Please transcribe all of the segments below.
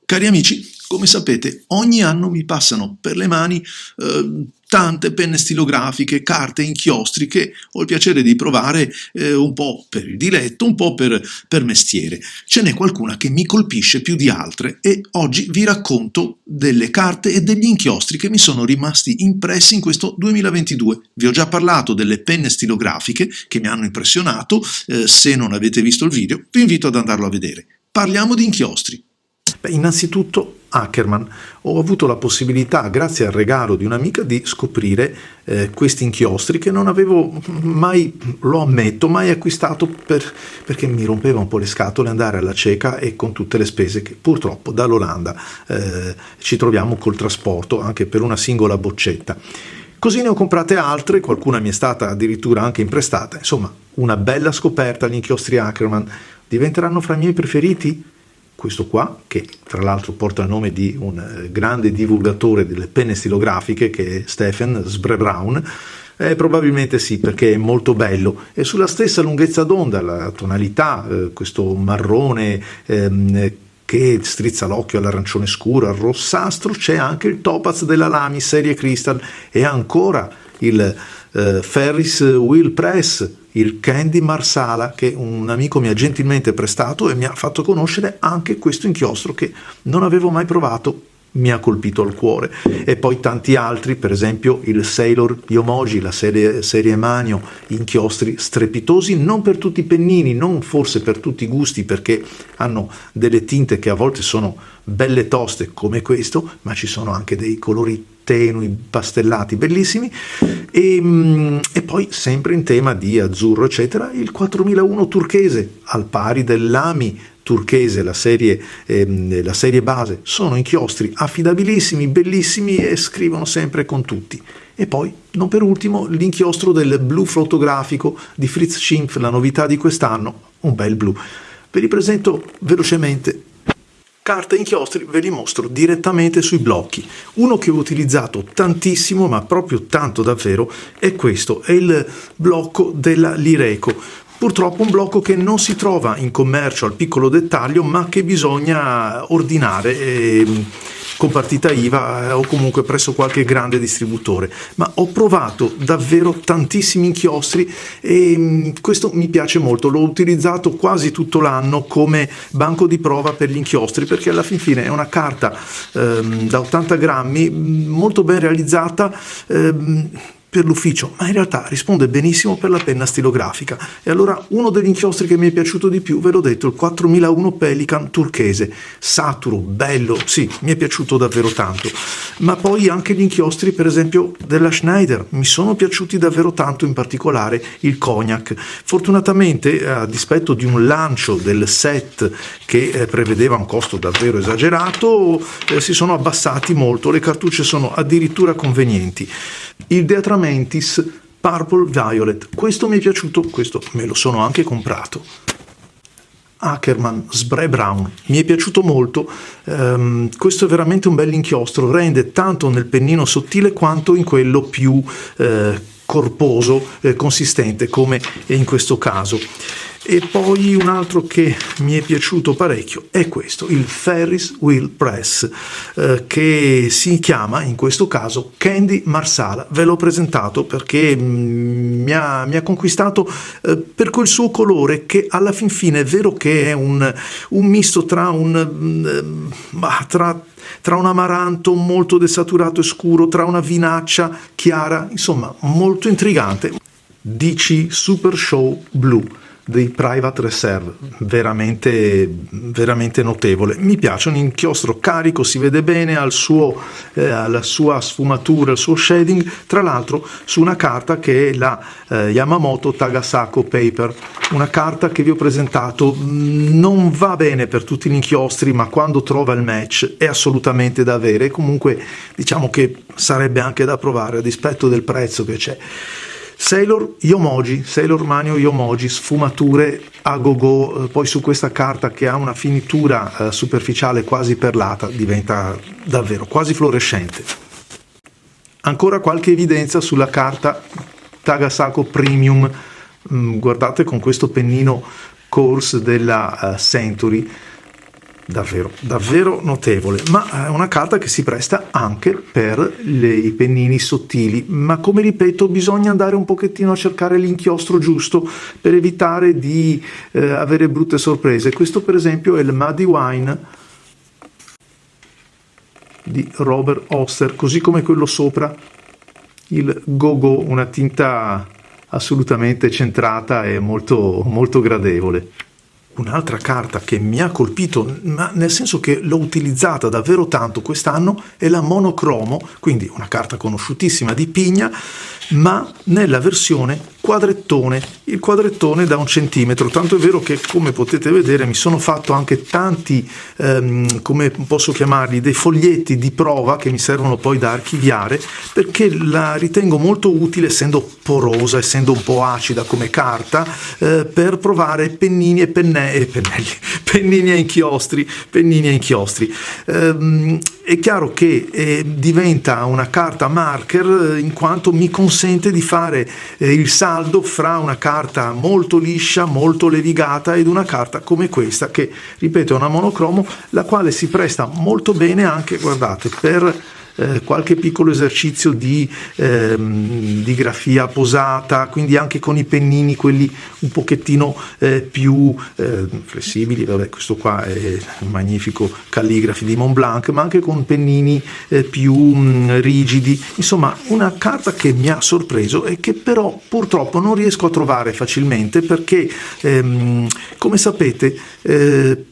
Cari amici, come sapete, ogni anno mi passano per le mani tante penne stilografiche, carte, inchiostri che ho il piacere di provare un po' per il diletto, un po' per mestiere. Ce n'è qualcuna che mi colpisce più di altre e oggi vi racconto delle carte e degli inchiostri che mi sono rimasti impressi in questo 2022. Vi ho già parlato delle penne stilografiche che mi hanno impressionato, se non avete visto il video vi invito ad andarlo a vedere. Parliamo di inchiostri. Innanzitutto Ackerman. Ho avuto la possibilità, grazie al regalo di un'amica, di scoprire questi inchiostri che non avevo mai, lo ammetto, mai acquistato perché mi rompeva un po' le scatole andare alla cieca e con tutte le spese che purtroppo dall'Olanda ci troviamo col trasporto anche per una singola boccetta. Così ne ho comprate altre, qualcuna mi è stata addirittura anche imprestata. Insomma, una bella scoperta. Gli inchiostri Ackerman diventeranno fra i miei preferiti? Questo qua, che tra l'altro porta il nome di un grande divulgatore delle penne stilografiche, che è Stephen Sbrebrown, probabilmente sì, perché è molto bello. E sulla stessa lunghezza d'onda, la tonalità, questo marrone che strizza l'occhio all'arancione scuro, al rossastro, c'è anche il topaz della Lamy serie Crystal e ancora il Ferris Wheel Press, il Candy Marsala, che un amico mi ha gentilmente prestato e mi ha fatto conoscere anche questo inchiostro che non avevo mai provato. Mi ha colpito al cuore. E poi tanti altri, per esempio il Sailor Yomoji, la serie Manio, inchiostri strepitosi, non per tutti i pennini, non forse per tutti i gusti, perché hanno delle tinte che a volte sono belle toste come questo, ma ci sono anche dei colori tenui, pastellati, bellissimi. E poi sempre in tema di azzurro eccetera, il 4001 turchese, al pari del Lamy turchese, la serie base. Sono inchiostri affidabilissimi, bellissimi e scrivono sempre con tutti. E poi, non per ultimo, l'inchiostro del blu fotografico di Fritz Schimpf, la novità di quest'anno, un bel blu. Ve li presento velocemente. Carte e inchiostri ve li mostro direttamente sui blocchi. Uno che ho utilizzato tantissimo, ma proprio tanto davvero, è questo, è il blocco della Lireco. Purtroppo un blocco che non si trova in commercio al piccolo dettaglio, ma che bisogna ordinare con partita IVA o comunque presso qualche grande distributore. Ma ho provato davvero tantissimi inchiostri e questo mi piace molto. L'ho utilizzato quasi tutto l'anno come banco di prova per gli inchiostri, perché alla fin fine è una carta da 80 grammi molto ben realizzata per l'ufficio, ma in realtà risponde benissimo per la penna stilografica. E allora uno degli inchiostri che mi è piaciuto di più, ve l'ho detto, il 4001 Pelikan turchese, saturo, bello, sì, mi è piaciuto davvero tanto. Ma poi anche gli inchiostri, per esempio, della Schneider, mi sono piaciuti davvero tanto, in particolare il Cognac. Fortunatamente, a dispetto di un lancio del set che prevedeva un costo davvero esagerato, si sono abbassati molto, le cartucce sono addirittura convenienti. Il De Atramentis Purple Violet, questo mi è piaciuto, questo me lo sono anche comprato. Ackerman Sbrebrown, mi è piaciuto molto, questo è veramente un bel inchiostro, rende tanto nel pennino sottile quanto in quello più corposo, consistente, come in questo caso. E poi un altro che mi è piaciuto parecchio è questo, il Ferris Wheel Press, che si chiama in questo caso Candy Marsala. Ve l'ho presentato perché mi ha conquistato per quel suo colore, che alla fin fine è vero che è un misto tra un amaranto molto desaturato e scuro, tra una vinaccia chiara, insomma molto intrigante. DC Super Show Blue dei Private Reserve, veramente notevole. Mi piace, un inchiostro carico, si vede bene, alla sua sfumatura, il suo shading, tra l'altro su una carta che è la Yamamoto Tagasako Paper, una carta che vi ho presentato. Non va bene per tutti gli inchiostri, ma quando trova il match è assolutamente da avere. Comunque diciamo che sarebbe anche da provare a dispetto del prezzo che c'è. Sailor Manio Yomoji, sfumature a go-go, poi su questa carta che ha una finitura superficiale quasi perlata diventa davvero quasi fluorescente. Ancora qualche evidenza sulla carta Tagasako Premium, guardate, con questo pennino Course della Century, davvero notevole, ma è una carta che si presta anche per i pennini sottili, ma come ripeto bisogna andare un pochettino a cercare l'inchiostro giusto per evitare di avere brutte sorprese. Questo per esempio è il Muddy Wine di Robert Oster, così come quello sopra, il Go-Go, una tinta assolutamente centrata e molto gradevole. Un'altra carta che mi ha colpito, ma nel senso che l'ho utilizzata davvero tanto quest'anno, è la monocromo, quindi una carta conosciutissima di Pigna, ma nella versione quadrettone, il quadrettone da 1 centimetro, tanto è vero che, come potete vedere, mi sono fatto anche tanti, come posso chiamarli, dei foglietti di prova che mi servono poi da archiviare, perché la ritengo molto utile, essendo porosa, essendo un po' acida come carta, per provare pennini e pennini e inchiostri. È chiaro che diventa una carta marker in quanto mi consente di fare il saldo fra una carta molto liscia, molto levigata ed una carta come questa che, ripeto, è una monocromo, la quale si presta molto bene anche, guardate, per qualche piccolo esercizio di grafia posata, quindi anche con i pennini quelli un pochettino più flessibili. Vabbè, questo qua è un magnifico calligrafi di Montblanc, ma anche con pennini più rigidi. Insomma, una carta che mi ha sorpreso e che però purtroppo non riesco a trovare facilmente, perché come sapete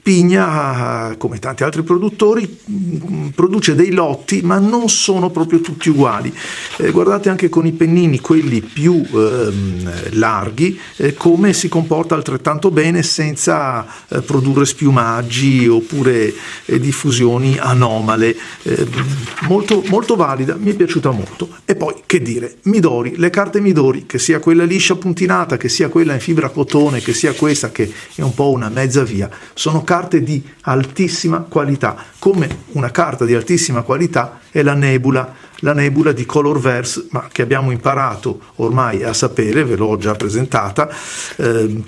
Pigna, come tanti altri produttori, produce dei lotti, ma non sono proprio tutti uguali. Guardate anche con i pennini, quelli più larghi, come si comporta altrettanto bene senza produrre spiumaggi oppure diffusioni anomale. Molto valida, mi è piaciuta molto. E poi, che dire, Midori, le carte Midori, che sia quella liscia puntinata, che sia quella in fibra cotone, che sia questa che è un po' una mezza via, sono carte di altissima qualità. Come una carta di altissima qualità è la Nebula di Colorverse, ma che abbiamo imparato ormai a sapere, ve l'ho già presentata,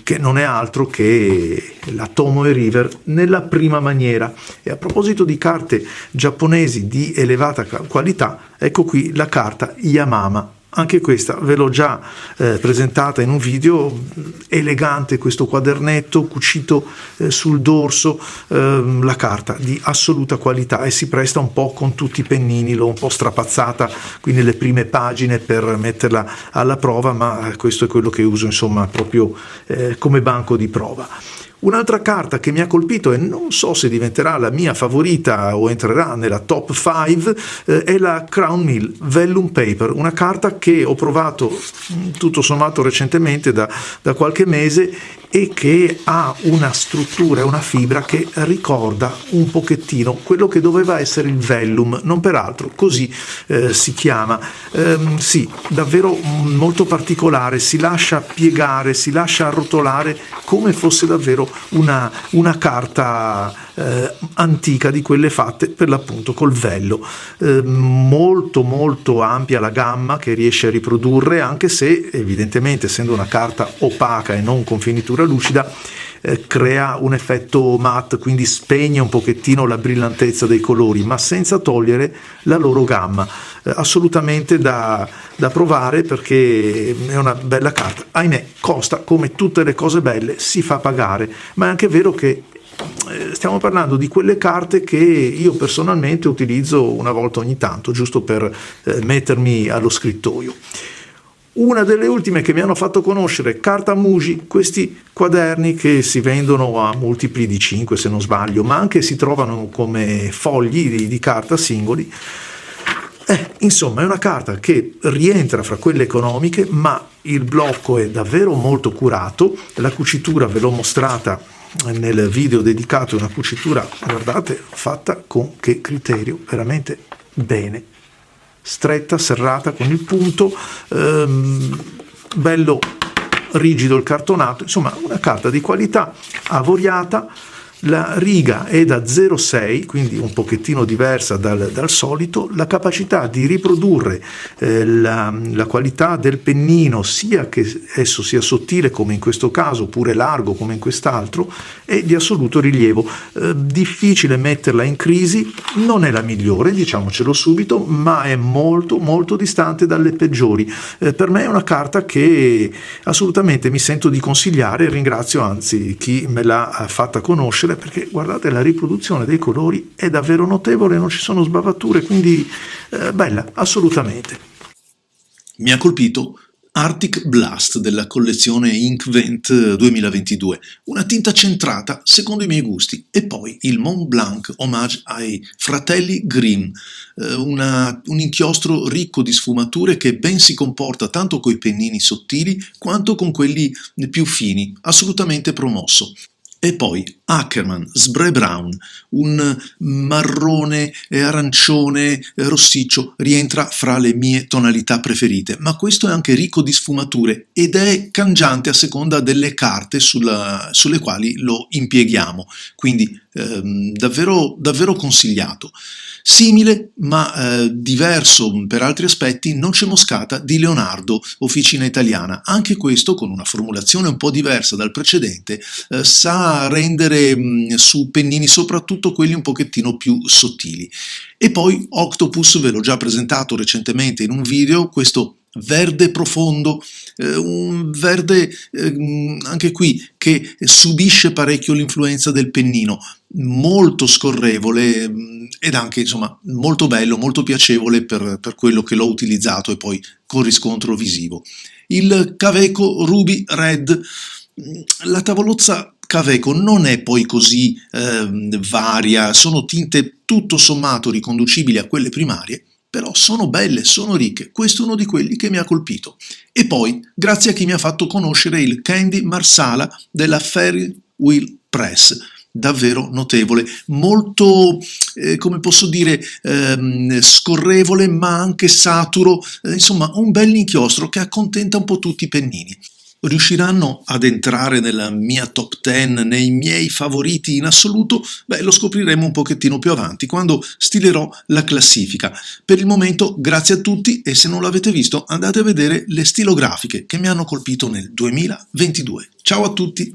che non è altro che la Tomoe River nella prima maniera. E a proposito di carte giapponesi di elevata qualità, ecco qui la carta Yamama. Anche questa ve l'ho già presentata in un video. Elegante questo quadernetto cucito sul dorso, la carta di assoluta qualità, e si presta un po' con tutti i pennini. L'ho un po' strapazzata qui nelle prime pagine per metterla alla prova, ma questo è quello che uso, insomma, proprio come banco di prova. Un'altra carta che mi ha colpito, e non so se diventerà la mia favorita o entrerà nella top 5, è la Crown Mill Vellum Paper, una carta che ho provato tutto sommato recentemente, da qualche mese, e che ha una struttura e una fibra che ricorda un pochettino quello che doveva essere il vellum, non peraltro così si chiama. Sì, davvero molto particolare, si lascia piegare, si lascia arrotolare come fosse davvero una carta antica, di quelle fatte per l'appunto col vello. Molto ampia la gamma che riesce a riprodurre, anche se evidentemente, essendo una carta opaca e non con finitura lucida, crea un effetto matte, quindi spegne un pochettino la brillantezza dei colori, ma senza togliere la loro gamma. Assolutamente da provare, perché è una bella carta. Ahimè, costa, come tutte le cose belle, si fa pagare, ma è anche vero che stiamo parlando di quelle carte che io personalmente utilizzo una volta ogni tanto, giusto per mettermi allo scrittoio. Una delle ultime che mi hanno fatto conoscere, Carta Muji, questi quaderni che si vendono a multipli di 5 se non sbaglio, ma anche si trovano come fogli di carta singoli. Insomma, è una carta che rientra fra quelle economiche, ma il blocco è davvero molto curato. La cucitura ve l'ho mostrata nel video dedicato, una cucitura, guardate, fatta con che criterio, veramente bene, stretta, serrata con il punto, bello rigido il cartonato. Insomma, una carta di qualità, avoriata, La riga è da 0,6, quindi un pochettino diversa dal solito. La capacità di riprodurre la qualità del pennino, sia che esso sia sottile come in questo caso, oppure largo come in quest'altro, è di assoluto rilievo. Difficile metterla in crisi, non è la migliore, diciamocelo subito, ma è molto molto distante dalle peggiori. Per me è una carta che assolutamente mi sento di consigliare, ringrazio anzi chi me l'ha fatta conoscere, perché guardate, la riproduzione dei colori è davvero notevole, non ci sono sbavature, quindi bella, assolutamente. Mi ha colpito Arctic Blast della collezione Inkvent 2022, una tinta centrata secondo i miei gusti, e poi il Mont Blanc Hommage ai fratelli Grimm, un inchiostro ricco di sfumature che ben si comporta tanto coi pennini sottili quanto con quelli più fini, assolutamente promosso. E poi Ackerman Spray Brown, un marrone arancione rossiccio, rientra fra le mie tonalità preferite, ma questo è anche ricco di sfumature ed è cangiante a seconda delle carte sulle quali lo impieghiamo, quindi davvero, davvero consigliato. Simile ma diverso per altri aspetti Noce Moscata di Leonardo, Officina Italiana, anche questo con una formulazione un po' diversa dal precedente, sa rendere su pennini soprattutto quelli un pochettino più sottili. E poi Octopus, ve l'ho già presentato recentemente in un video, questo verde profondo, un verde anche qui che subisce parecchio l'influenza del pennino, molto scorrevole ed anche insomma molto bello, molto piacevole per quello che l'ho utilizzato e poi con riscontro visivo. Il Kaweco Ruby Red, la tavolozza Kaweco non è poi così varia, sono tinte tutto sommato riconducibili a quelle primarie, però sono belle, sono ricche, questo è uno di quelli che mi ha colpito. E poi, grazie a chi mi ha fatto conoscere il Candy Marsala della Ferry Wheel Press, davvero notevole, molto, come posso dire, scorrevole ma anche saturo, insomma un bel inchiostro che accontenta un po' tutti i pennini. Riusciranno ad entrare nella mia top 10, nei miei favoriti in assoluto? Beh, lo scopriremo un pochettino più avanti, quando stilerò la classifica. Per il momento, grazie a tutti e se non l'avete visto, andate a vedere le stilografiche che mi hanno colpito nel 2022. Ciao a tutti!